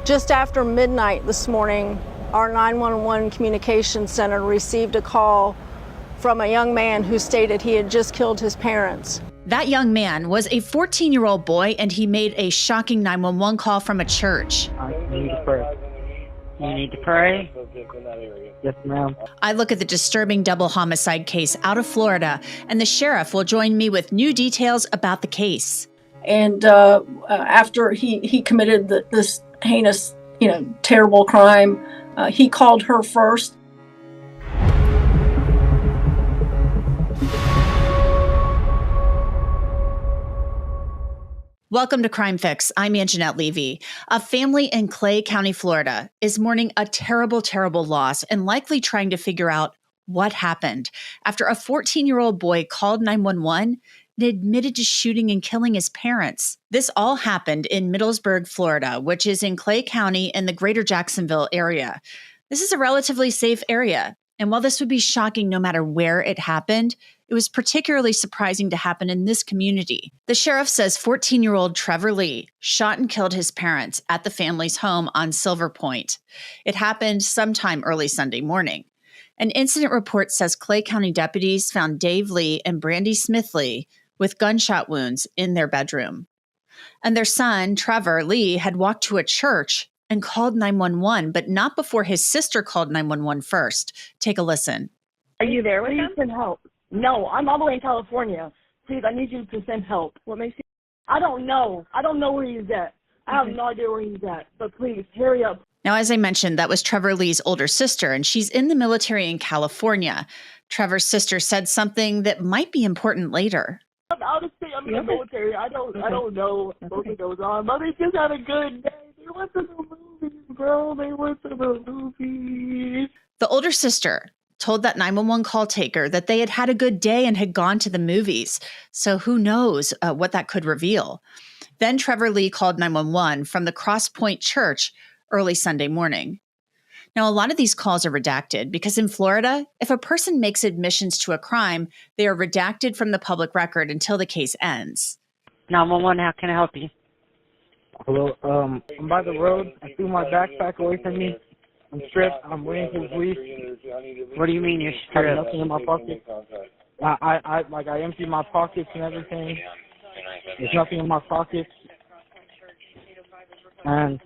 Just after midnight this morning, our 911 communication center received a call from a young man who stated he had just killed his parents. That young man was a 14-year-old boy, and he made a shocking 911 call from a church. I need to pray. You need to pray? Yes, ma'am. I look at the disturbing double homicide case out of Florida, and the sheriff will join me with new details about the case. And after he committed this heinous, terrible crime, he called her first. Welcome to Crime Fix. I'm Angenette Levy. A family in Clay County, Florida is mourning a terrible, terrible loss and likely trying to figure out what happened after a 14-year-old boy called 911 and admitted to shooting and killing his parents. This all happened in Middlesburg, Florida, which is in Clay County in the greater Jacksonville area. This is a relatively safe area. And while this would be shocking no matter where it happened, it was particularly surprising to happen in this community. The sheriff says 14-year-old Trevor Lee shot and killed his parents at the family's home on Silver Point. It happened sometime early Sunday morning. An incident report says Clay County deputies found Dave Lee and Brandi Smith Lee with gunshot wounds in their bedroom. And their son, Trevor Lee, had walked to a church and called 911, but not before his sister called 911 first. Take a listen. Are you there with him? Please send help. No, I'm all the way in California. Please, I need you to send help. What makes you? I don't know. I don't know where he's at. I have no idea where he's at. But please, hurry up. Now, as I mentioned, that was Trevor Lee's older sister, and she's in the military in California. Trevor's sister said something that might be important later. Honestly, I'm in the military. I don't know what goes on. But they just had a good day. They went to the movies, bro. They went to the movies. The older sister told that 911 call taker that they had had a good day and had gone to the movies. So who knows what that could reveal. Then Trevor Lee called 911 from the Cross Point Church early Sunday morning. Now, a lot of these calls are redacted because in Florida, if a person makes admissions to a crime, they are redacted from the public record until the case ends. 911, how can I help you? Hello, I'm by the road. I threw my backpack away from me. I'm stripped. I'm waiting for the police. What do you mean you're I have stripped? nothing in my pocket. I emptied my pockets and everything. There's nothing in my pockets. And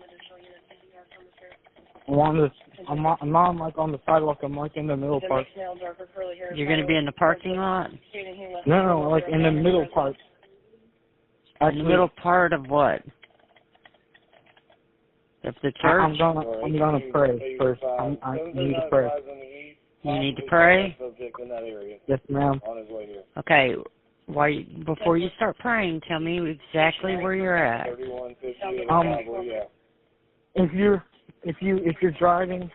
I'm not on the sidewalk. I'm like in the middle part. You're going to be in the parking lot? No, like in the middle part. In the middle part of what? Of the church? I'm gonna pray first. I need to pray. You need to pray? Yes, ma'am. Okay. Before you start praying, tell me exactly where you're at. If you're driving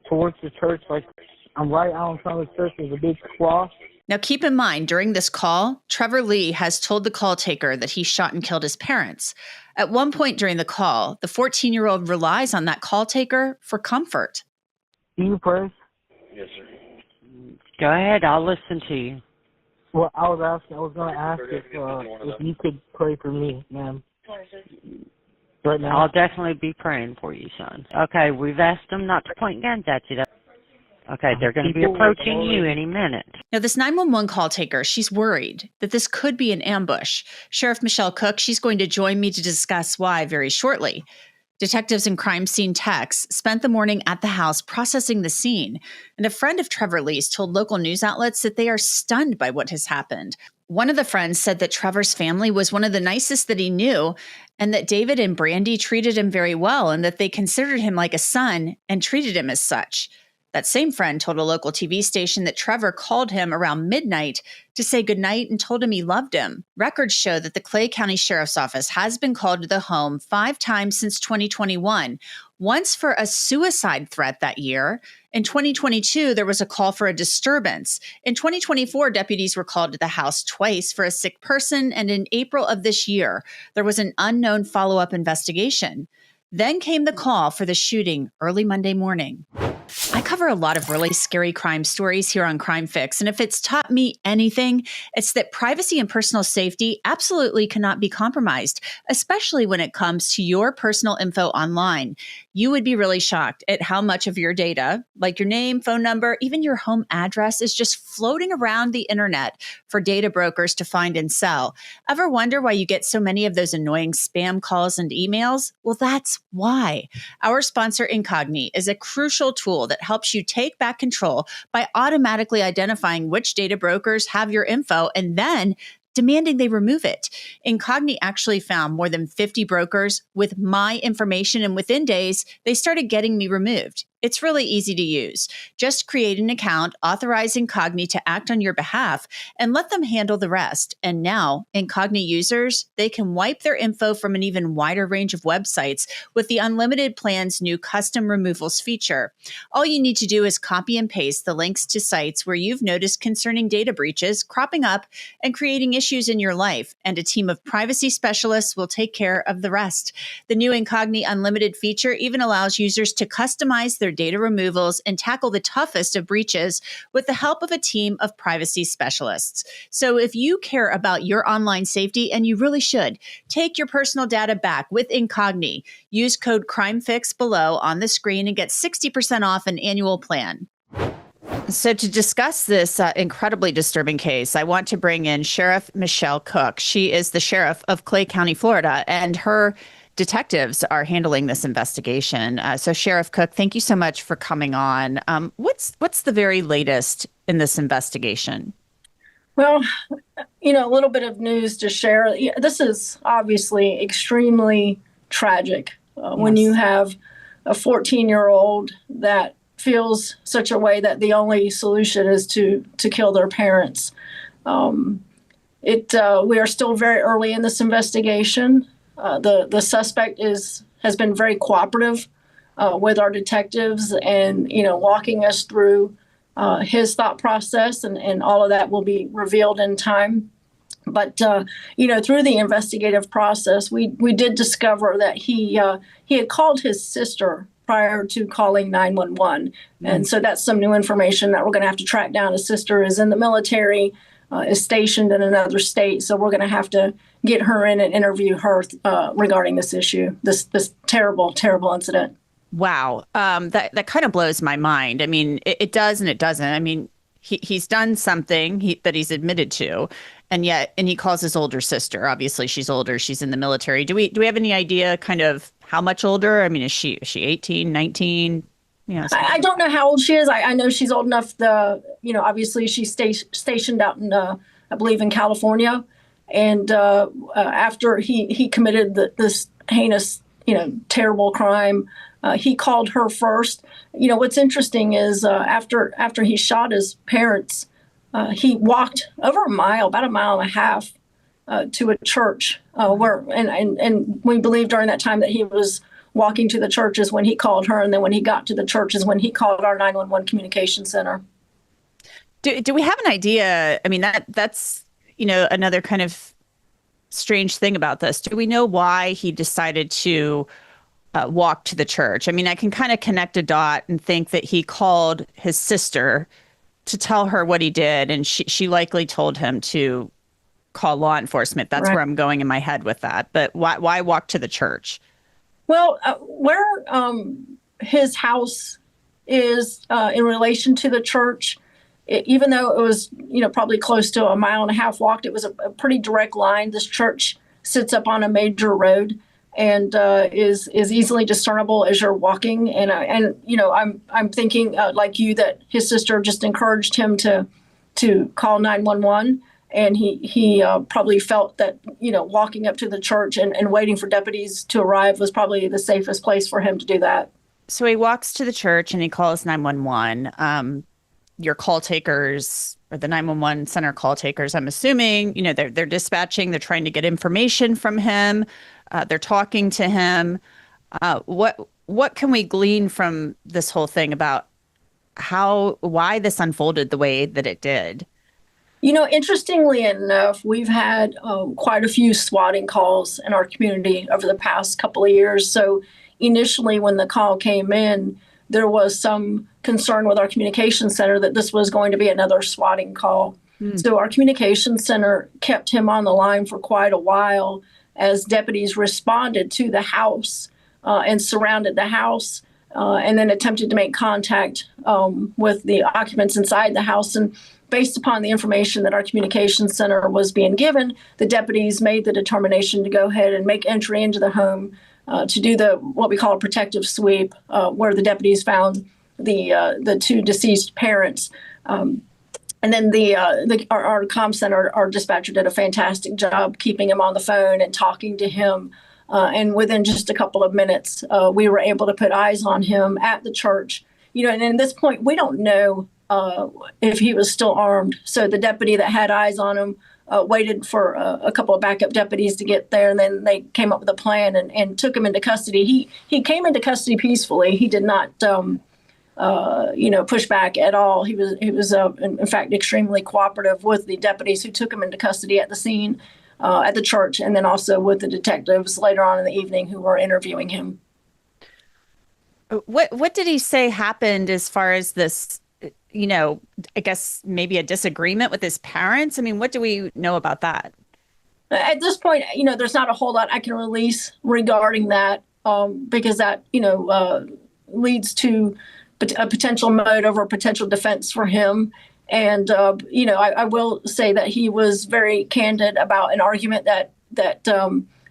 towards the church, like I'm right out in front of the church. There's a big cross. Now, keep in mind, during this call, Trevor Lee has told the call taker that he shot and killed his parents. At one point during the call, the 14-year-old relies on that call taker for comfort. Do you pray? Yes, sir. Go ahead. I'll listen to you. Well, I was going to ask if you could pray for me, ma'am. Right now. I'll definitely be praying for you, son. Okay, we've asked them not to point guns at you. Okay, they're going to be approaching you any minute. Now, this 911 call taker, she's worried that this could be an ambush. Sheriff Michelle Cook, she's going to join me to discuss why very shortly. Detectives and crime scene techs spent the morning at the house processing the scene, and a friend of Trevor Lee's told local news outlets that they are stunned by what has happened. One of the friends said that Trevor's family was one of the nicest that he knew, and that David and Brandi treated him very well, and that they considered him like a son and treated him as such. That same friend told a local TV station that Trevor called him around midnight to say goodnight and told him he loved him. Records show that the Clay County Sheriff's Office has been called to the home 5 times since 2021, once for a suicide threat that year. In 2022, there was a call for a disturbance. In 2024, deputies were called to the house twice for a sick person, and in April of this year, there was an unknown follow-up investigation. Then came the call for the shooting early Monday morning. I cover a lot of really scary crime stories here on Crime Fix, and if it's taught me anything, it's that privacy and personal safety absolutely cannot be compromised, especially when it comes to your personal info online. You would be really shocked at how much of your data, like your name, phone number, even your home address, is just floating around the internet for data brokers to find and sell. Ever wonder why you get so many of those annoying spam calls and emails? Well, that's why. Our sponsor, Incogni, is a crucial tool that helps you take back control by automatically identifying which data brokers have your info and then demanding they remove it. Incogni actually found more than 50 brokers with my information, and within days, they started getting me removed. It's really easy to use. Just create an account, authorize Incogni to act on your behalf, and let them handle the rest. And now, Incogni users, they can wipe their info from an even wider range of websites with the unlimited plan's new custom removals feature. All you need to do is copy and paste the links to sites where you've noticed concerning data breaches cropping up and creating issues in your life, and a team of privacy specialists will take care of the rest. The new Incogni Unlimited feature even allows users to customize their data removals and tackle the toughest of breaches with the help of a team of privacy specialists. So if you care about your online safety, and you really should, take your personal data back with Incogni. Use code CRIMEFIX below on the screen and get 60% off an annual plan. So to discuss this incredibly disturbing case, I want to bring in Sheriff Michelle Cook. She is the sheriff of Clay County, Florida, and her detectives are handling this investigation. So Sheriff Cook, thank you so much for coming on. What's the very latest in this investigation? Well, a little bit of news to share. This is obviously extremely tragic when you have a 14-year-old that feels such a way that the only solution is to kill their parents. We are still very early in this investigation. The suspect has been very cooperative with our detectives, and walking us through his thought process, and all of that will be revealed in time. But through the investigative process, we did discover that he had called his sister prior to calling 911, and so that's some new information that we're going to have to track down. His sister is in the military, is stationed in another state, so we're going to have to get her in and interview her regarding this issue, this terrible, terrible incident. Wow. That kind of blows my mind. I mean, it does and it doesn't. I mean, he's done something that he's admitted to, and he calls his older sister. Obviously, she's older. She's in the military. Do we have any idea kind of how much older? I mean, is she 18, 19? I don't know how old she is. I know she's old enough. Obviously she's stationed out in, I believe, in California. And after he committed this heinous, terrible crime, he called her first. What's interesting is after he shot his parents, he walked over about a mile and a half to a church and we believe during that time that he was walking to the church is when he called her, and then when he got to the church is when he called our 911 communication center. Do we have an idea? I mean, that's another kind of strange thing about this. Do we know why he decided to walk to the church? I mean, I can kind of connect a dot and think that he called his sister to tell her what he did, and she likely told him to call law enforcement. That's right. Where I'm going in my head with that. But why walk to the church? Well, where his house is in relation to the church, even though it was, probably close to a mile and a half walked, it was a pretty direct line. This church sits up on a major road and is easily discernible as you're walking. And I'm thinking like you that his sister just encouraged him to call 911. And he probably felt that, walking up to the church and waiting for deputies to arrive was probably the safest place for him to do that. So he walks to the church and he calls 911. Your call takers, or the 911 center call takers, I'm assuming, they're dispatching, they're trying to get information from him. They're talking to him. What can we glean from this whole thing about why this unfolded the way that it did? Interestingly enough, we've had quite a few swatting calls in our community over the past couple of years. So initially when the call came in, there was some concern with our communication center that this was going to be another swatting call. So our communication center kept him on the line for quite a while as deputies responded to the house and surrounded the house and then attempted to make contact with the occupants inside the house. And based upon the information that our communication center was being given, the deputies made the determination to go ahead and make entry into the home to do what we call a protective sweep, where the deputies found the two deceased parents. And then our comm center, our dispatcher did a fantastic job keeping him on the phone and talking to him. And within just a couple of minutes, we were able to put eyes on him at the church. And at this point, we don't know if he was still armed. So the deputy that had eyes on him waited for a couple of backup deputies to get there, and then they came up with a plan and took him into custody. He came into custody peacefully. He did not push back at all. He was in fact extremely cooperative with the deputies who took him into custody at the scene, at the church, and then also with the detectives later on in the evening who were interviewing him. What did he say happened as far as this, I guess maybe a disagreement with his parents? I mean, what do we know about that? At this point, there's not a whole lot I can release regarding that because that, leads to a potential motive or potential defense for him. And, I will say that he was very candid about an argument that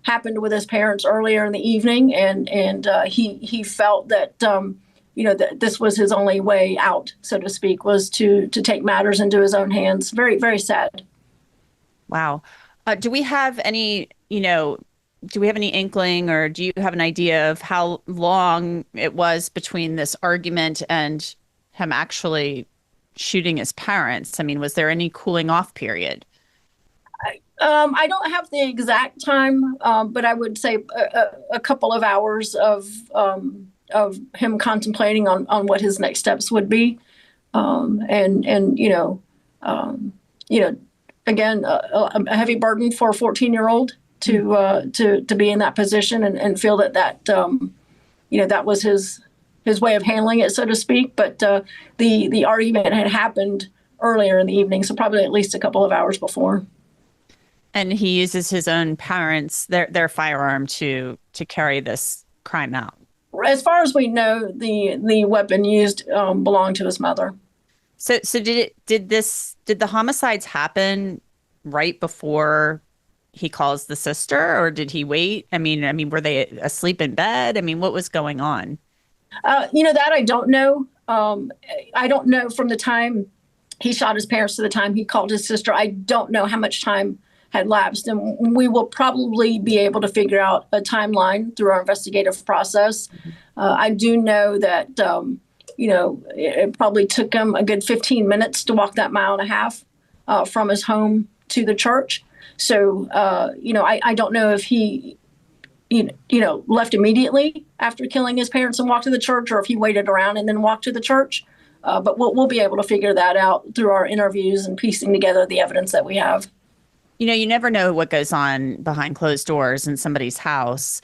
happened with his parents earlier in the evening. And he felt that, that this was his only way out, so to speak, was to take matters into his own hands. Very, very sad. Wow. Do we have any inkling, or do you have an idea of how long it was between this argument and him actually shooting his parents? I mean, was there any cooling off period? I don't have the exact time, but I would say a couple of hours of him contemplating on what his next steps would be. Again, a heavy burden for a 14-year-old to be in that position and feel that that was his way of handling it, so to speak. But the argument had happened earlier in the evening, so probably at least a couple of hours before. And he uses his own parents, their firearm to carry this crime out. As far as we know, the weapon used belonged to his mother. So did the homicides happen right before he calls the sister, or did he wait? I mean, were they asleep in bed? I mean, what was going on? That I don't know. I don't know from the time he shot his parents to the time he called his sister. I don't know how much time had lapsed, and we will probably be able to figure out a timeline through our investigative process. I do know that, it probably took him a good 15 minutes to walk that mile and a half from his home to the church. So, I don't know if he, left immediately after killing his parents and walked to the church, or if he waited around and then walked to the church. But we'll be able to figure that out through our interviews and piecing together the evidence that we have. You never know what goes on behind closed doors in somebody's house,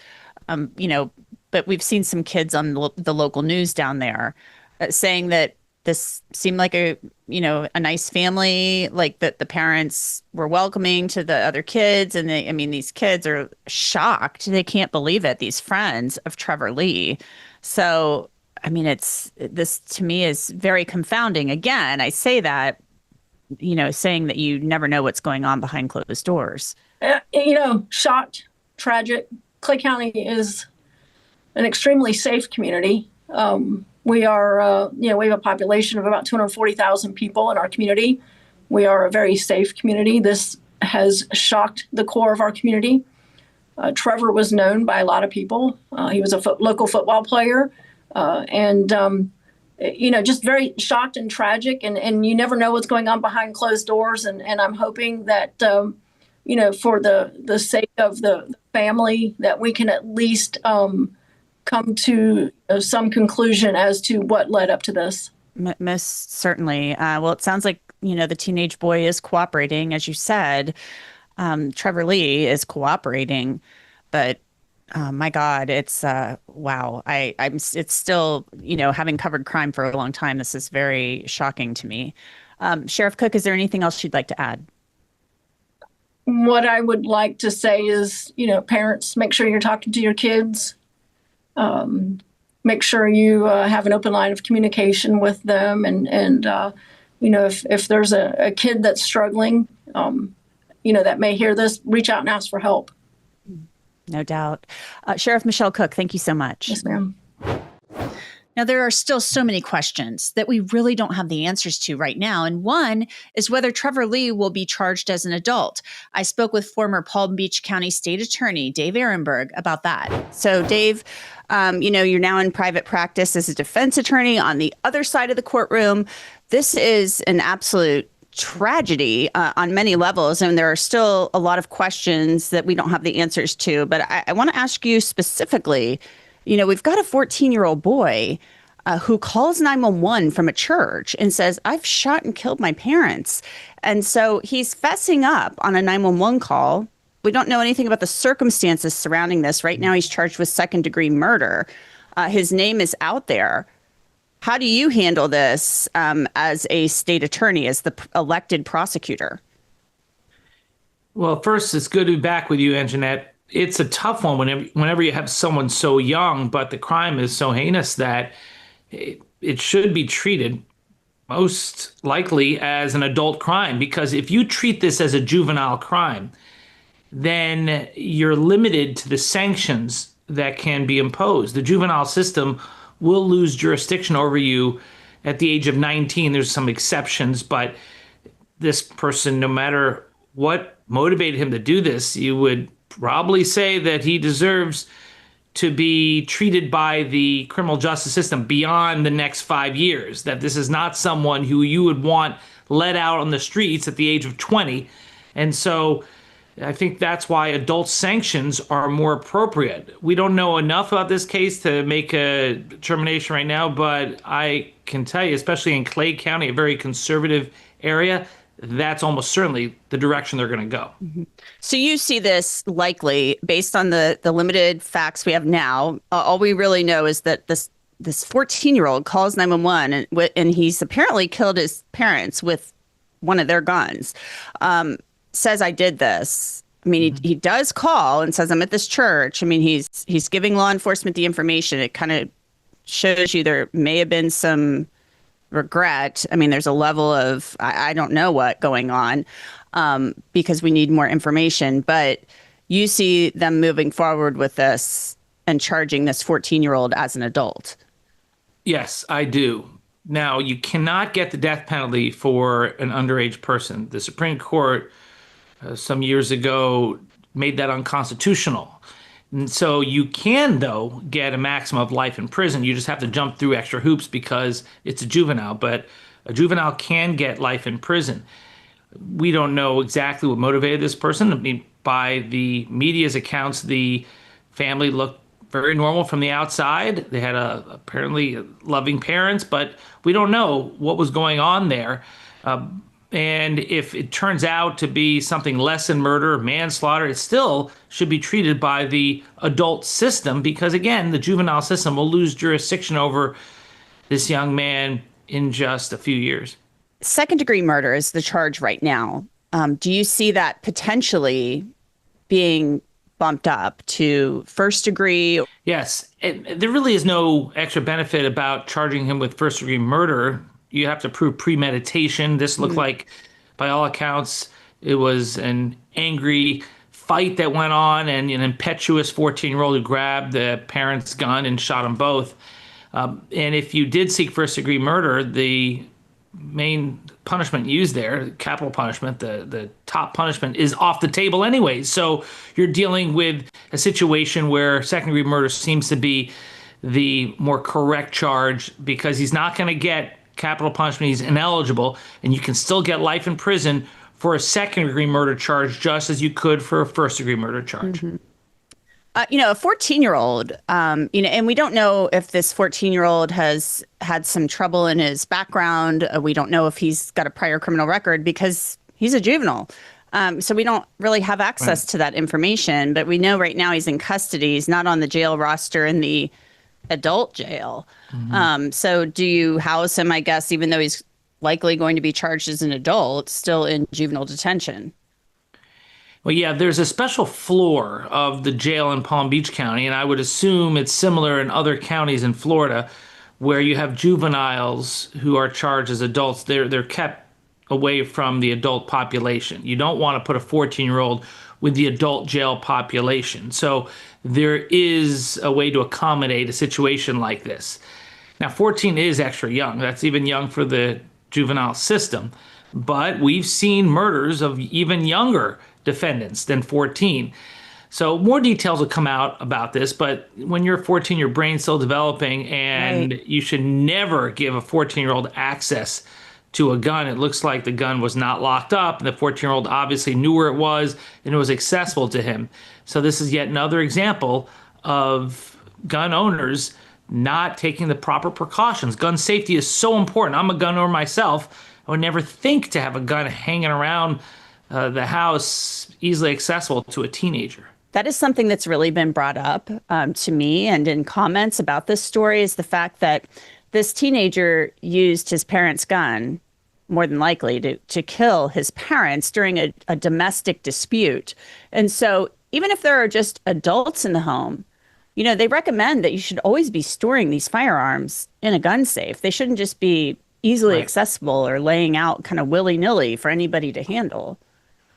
but we've seen some kids on the local news down there saying that this seemed like a nice family, like that the parents were welcoming to the other kids. And these kids are shocked. They can't believe it. These friends of Trevor Lee. So, this to me is very confounding. Again, I say that, saying that you never know what's going on behind closed doors. Shocked, tragic. Clay County is an extremely safe community. We are, we have a population of about 240,000 people in our community. We are a very safe community. This has shocked the core of our community. Trevor was known by a lot of people. He was a local football player, just very shocked and tragic. And you never know what's going on behind closed doors. And I'm hoping that, for the sake of the family, that we can at least come to some conclusion as to what led up to this. Most certainly. Well, it sounds like, the teenage boy is cooperating, as you said. Trevor Lee is cooperating, but My God, it's wow. It's still, having covered crime for a long time, this is very shocking to me. Sheriff Cook, is there anything else you'd like to add? What I would like to say is, parents, make sure you're talking to your kids. Make sure you have an open line of communication with them. And if there's a kid that's struggling, that may hear this, reach out and ask for help. No doubt. Sheriff Michelle Cook, thank you so much. Yes, ma'am. Now, there are still so many questions that we really don't have the answers to right now. And one is whether Trevor Lee will be charged as an adult. I spoke with former Palm Beach County State Attorney Dave Aronberg about that. So, Dave, you're now in private practice as a defense attorney on the other side of the courtroom. This is an absolute tragedy on many levels, and there are still a lot of questions that we don't have the answers to. But I want to ask you specifically, we've got a 14-year-old boy who calls 911 from a church and says, I've shot and killed my parents. And so he's fessing up on a 911 call. We don't know anything about the circumstances surrounding this. Right now, he's charged with second-degree murder. His name is out there. How do you handle this as a state attorney, as the elected prosecutor? Well, first, it's good to be back with you, Angenette. It's a tough one whenever you have someone so young, but the crime is so heinous that it should be treated most likely as an adult crime. Because if you treat this as a juvenile crime, then you're limited to the sanctions that can be imposed. The juvenile system will lose jurisdiction over you at the age of 19. There's some exceptions, but this person, no matter what motivated him to do this, you would probably say that he deserves to be treated by the criminal justice system beyond the next 5 years, that this is not someone who you would want let out on the streets at the age of 20. And so I think that's why adult sanctions are more appropriate. We don't know enough about this case to make a determination right now, but I can tell you, especially in Clay County, a very conservative area, that's almost certainly the direction they're going to go. Mm-hmm. So you see this likely, based on the limited facts we have now, all we really know is that this 14-year-old calls 911 and he's apparently killed his parents with one of their guns. Says I did this. I mean, he does call and says, I'm at this church. I mean, he's giving law enforcement the information. It kind of shows you there may have been some regret. I mean, there's a level of, I don't know what going on because we need more information. But you see them moving forward with this and charging this 14-year-old as an adult. Yes, I do. Now, you cannot get the death penalty for an underage person. The Supreme Court some years ago made that unconstitutional. And so you can, though, get a maximum of life in prison. You just have to jump through extra hoops because it's a juvenile. But a juvenile can get life in prison. We don't know exactly what motivated this person. I mean, by the media's accounts, the family looked very normal from the outside. They had apparently loving parents, but we don't know what was going on there. And if it turns out to be something less than murder, manslaughter, it still should be treated by the adult system because, again, the juvenile system will lose jurisdiction over this young man in just a few years. Second-degree murder is the charge right now. Do you see that potentially being bumped up to first degree? Yes. There really is no extra benefit about charging him with first-degree murder. You have to prove premeditation. This looked like, by all accounts, it was an angry fight that went on and an impetuous 14-year-old who grabbed the parents' gun and shot them both. And if you did seek first-degree murder, the main punishment used there, capital punishment, the top punishment, is off the table anyway. So you're dealing with a situation where second-degree murder seems to be the more correct charge because he's not going to get capital punishment. He's ineligible, and you can still get life in prison for a second-degree murder charge just as you could for a first-degree murder charge. Mm-hmm. A 14-year-old, and we don't know if this 14-year-old has had some trouble in his background. We don't know if he's got a prior criminal record because he's a juvenile. So we don't really have access to that information, but we know right now he's in custody. He's not on the jail roster in the adult jail. So do you house him, I guess, even though he's likely going to be charged as an adult, still in juvenile detention? Well, yeah, there's a special floor of the jail in Palm Beach County, and I would assume it's similar in other counties in Florida where you have juveniles who are charged as adults. They're kept away from the adult population. You don't want to put a 14-year-old with the adult jail population. So there is a way to accommodate a situation like this. Now, 14 is extra young. That's even young for the juvenile system. But we've seen murders of even younger defendants than 14. So more details will come out about this, but when you're 14, your brain's still developing, and you should never give a 14-year-old access to a gun. It looks like the gun was not locked up, and the 14-year-old obviously knew where it was, and it was accessible to him. So this is yet another example of gun owners not taking the proper precautions. Gun safety is so important. I'm a gun owner myself. I would never think to have a gun hanging around the house easily accessible to a teenager. That is something that's really been brought up to me and in comments about this story, is the fact that this teenager used his parents' gun, more than likely, to kill his parents during a domestic dispute. And so even if there are just adults in the home, you know, they recommend that you should always be storing these firearms in a gun safe. They shouldn't just be easily accessible or laying out kind of willy-nilly for anybody to handle.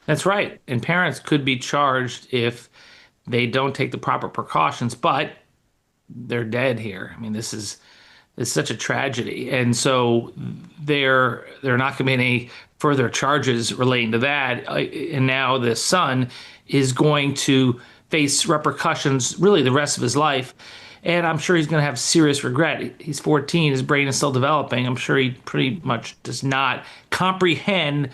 That's right. And parents could be charged if they don't take the proper precautions, but they're dead here. I mean, it's such a tragedy. And so there are not going to be any further charges relating to that. And now the son is going to face repercussions really the rest of his life. And I'm sure he's going to have serious regret. He's 14. His brain is still developing. I'm sure he pretty much does not comprehend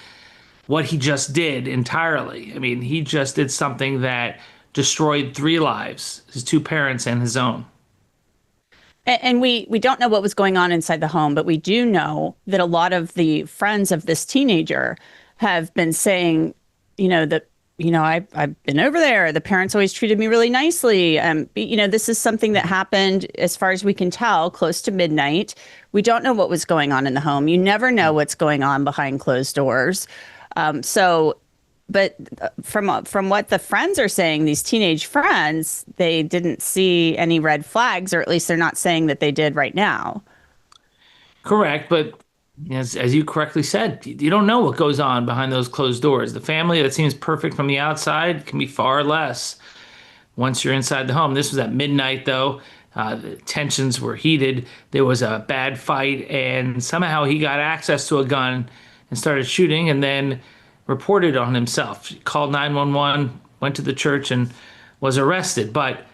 what he just did entirely. I mean, he just did something that destroyed 3 lives, his 2 parents and his own. And we don't know what was going on inside the home, but we do know that a lot of the friends of this teenager have been saying, I've been over there. The parents always treated me really nicely. This is something that happened, as far as we can tell, close to midnight. We don't know what was going on in the home. You never know what's going on behind closed doors. But from what the friends are saying, these teenage friends, they didn't see any red flags, or at least they're not saying that they did right now. Correct. But as you correctly said, you don't know what goes on behind those closed doors. The family that seems perfect from the outside can be far less once you're inside the home. This was at midnight, though. The tensions were heated. There was a bad fight, and somehow he got access to a gun and started shooting, and then reported on himself. He called 911, went to the church, and was arrested. But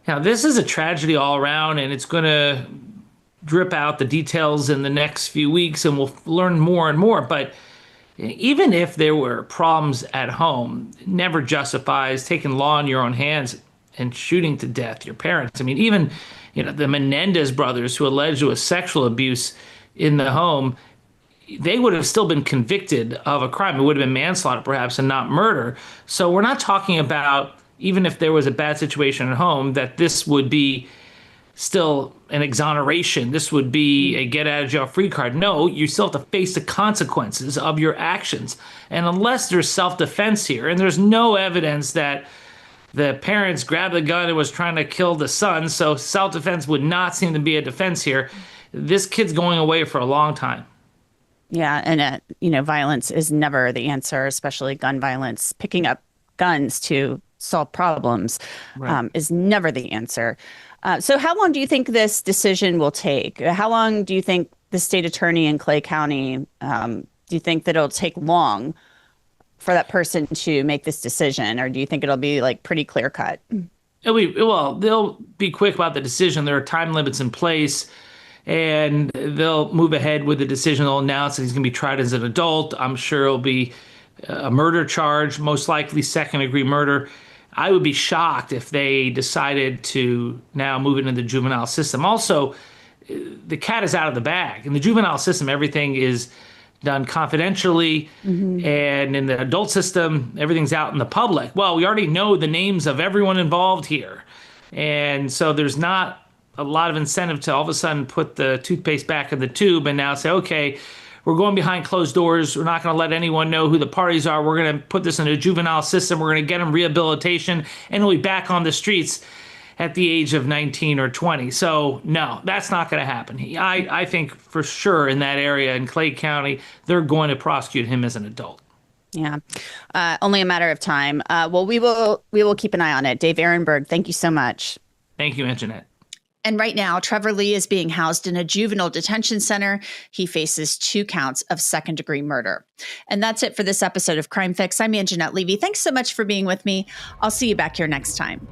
this is a tragedy all around, and it's going to drip out the details in the next few weeks, and we'll learn more and more. But even if there were problems at home, it never justifies taking law in your own hands and shooting to death your parents. I mean, even the Menendez brothers, who alleged there was sexual abuse in the home, they would have still been convicted of a crime. It would have been manslaughter, perhaps, and not murder. So we're not talking about, even if there was a bad situation at home, that this would be still an exoneration. This would be a get-out-of-jail-free card. No, you still have to face the consequences of your actions. And unless there's self-defense here, and there's no evidence that the parents grabbed the gun and was trying to kill the son, so self-defense would not seem to be a defense here, this kid's going away for a long time. Yeah, and violence is never the answer, especially gun violence. Picking up guns to solve problems is never the answer. So how long do you think this decision will take? How long do you think the state attorney in Clay County, do you think that it'll take long for that person to make this decision? Or do you think it'll be pretty clear cut? They'll be quick about the decision. There are time limits in place, and they'll move ahead with the decision. They'll announce that he's going to be tried as an adult. I'm sure it'll be a murder charge, most likely second-degree murder. I would be shocked if they decided to now move it into the juvenile system. Also, the cat is out of the bag. In the juvenile system, everything is done confidentially, and in the adult system, everything's out in the public. Well, we already know the names of everyone involved here. And so there's not a lot of incentive to all of a sudden put the toothpaste back in the tube and now say, okay, we're going behind closed doors. We're not going to let anyone know who the parties are. We're going to put this in a juvenile system. We're going to get them rehabilitation, and he'll be back on the streets at the age of 19 or 20. So no, that's not going to happen. I think for sure in that area in Clay County, they're going to prosecute him as an adult. Yeah, only a matter of time. Well, we will keep an eye on it. Dave Aronberg, thank you so much. Thank you, Angenette. And right now, Trevor Lee is being housed in a juvenile detention center. He faces 2 counts of second-degree murder. And that's it for this episode of Crime Fix. I'm Angenette Levy. Thanks so much for being with me. I'll see you back here next time.